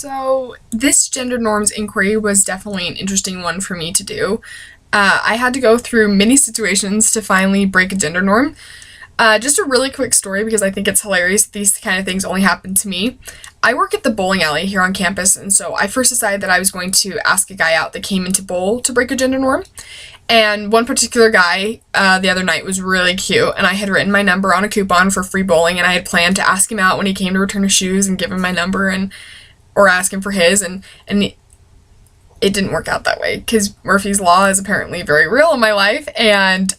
So this gender norms inquiry was definitely an interesting one for me to do. I had to go through many situations to finally break a gender norm. Just a really quick story because I think it's hilarious. These kind of things only happen to me. I work at the bowling alley here on campus, and so I first decided that I was going to ask a guy out that came into bowl to break a gender norm. And one particular guy the other night was really cute, and I had written my number on a coupon for free bowling, and I had planned to ask him out when he came to return his shoes and give him my number or ask him for his, and it didn't work out that way because Murphy's Law is apparently very real in my life, and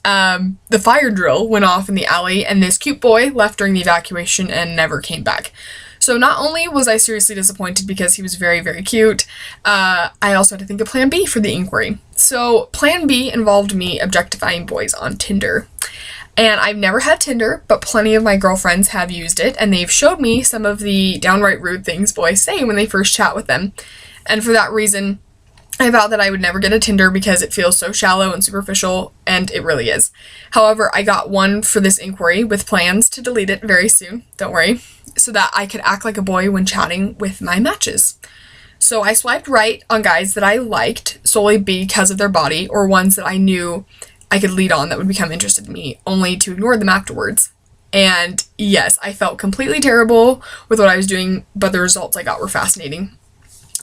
the fire drill went off in the alley, and this cute boy left during the evacuation and never came back. So not only was I seriously disappointed because he was very, very cute, I also had to think of Plan B for the inquiry. So Plan B involved me objectifying boys on Tinder. And I've never had Tinder, but plenty of my girlfriends have used it, and they've showed me some of the downright rude things boys say when they first chat with them. And for that reason, I vowed that I would never get a Tinder because it feels so shallow and superficial, and it really is. However, I got one for this inquiry with plans to delete it very soon, don't worry, so that I could act like a boy when chatting with my matches. So I swiped right on guys that I liked solely because of their body, or ones that I knew I could lead on that would become interested in me, only to ignore them afterwards. And yes, I felt completely terrible with what I was doing, but the results I got were fascinating.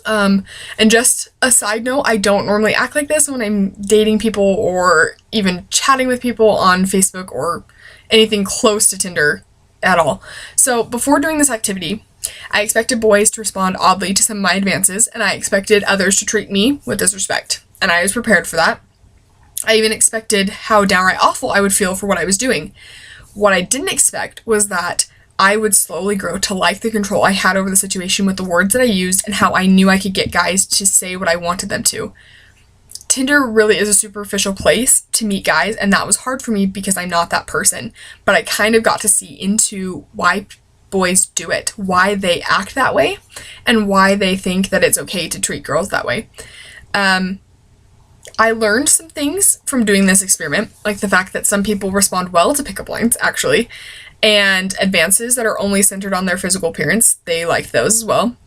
And just a side note, I don't normally act like this when I'm dating people or even chatting with people on Facebook or anything close to Tinder at all. So before doing this activity, I expected boys to respond oddly to some of my advances, and I expected others to treat me with disrespect, and I was prepared for that. I even expected how downright awful I would feel for what I was doing. What I didn't expect was that I would slowly grow to like the control I had over the situation with the words that I used and how I knew I could get guys to say what I wanted them to. Tinder really is a superficial place to meet guys, and that was hard for me because I'm not that person, but I kind of got to see into why boys do it, why they act that way, and why they think that it's okay to treat girls that way. I learned some things from doing this experiment, like the fact that some people respond well to pickup lines, actually, and advances that are only centered on their physical appearance, they like those as well.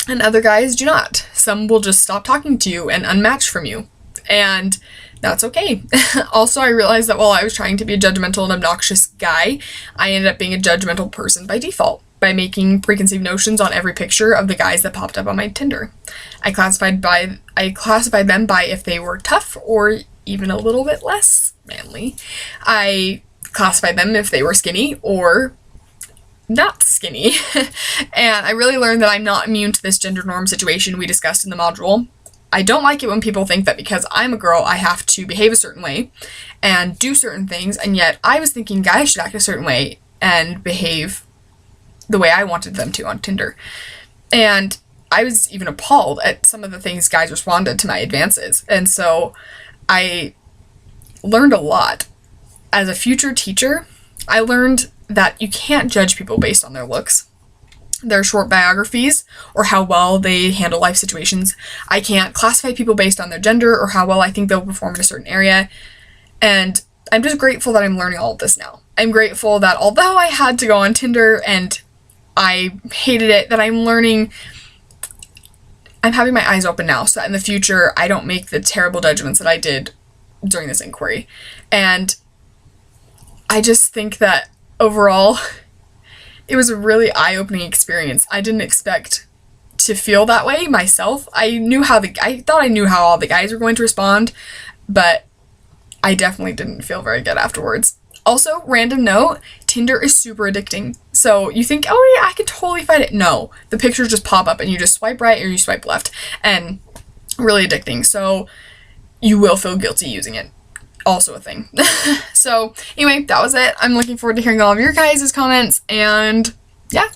And other guys do not. Some will just stop talking to you and unmatch from you. And that's okay. Also, I realized that while I was trying to be a judgmental and obnoxious guy, I ended up being a judgmental person by default, by making preconceived notions on every picture of the guys that popped up on my Tinder. I classified them by if they were tough or even a little bit less manly. I classified them if they were skinny or not skinny. And I really learned that I'm not immune to this gender norm situation we discussed in the module. I don't like it when people think that because I'm a girl, I have to behave a certain way and do certain things, and yet I was thinking guys should act a certain way and behave the way I wanted them to on Tinder. And I was even appalled at some of the things guys responded to my advances. And so I learned a lot. As a future teacher, I learned that you can't judge people based on their looks, their short biographies, or how well they handle life situations. I can't classify people based on their gender or how well I think they'll perform in a certain area. And I'm just grateful that I'm learning all of this now. I'm grateful that although I had to go on Tinder and I hated it, that I'm having my eyes open now so that in the future I don't make the terrible judgments that I did during this inquiry. And I just think that overall, it was a really eye-opening experience. I didn't expect to feel that way myself. I thought I knew how all the guys were going to respond, but I definitely didn't feel very good afterwards. Also, random note, Tinder is super addicting. So you think, oh yeah, I can totally fight it. No, the pictures just pop up and you just swipe right or you swipe left, and really addicting. So you will feel guilty using it. Also a thing. So anyway, that was it. I'm looking forward to hearing all of your guys' comments, and yeah,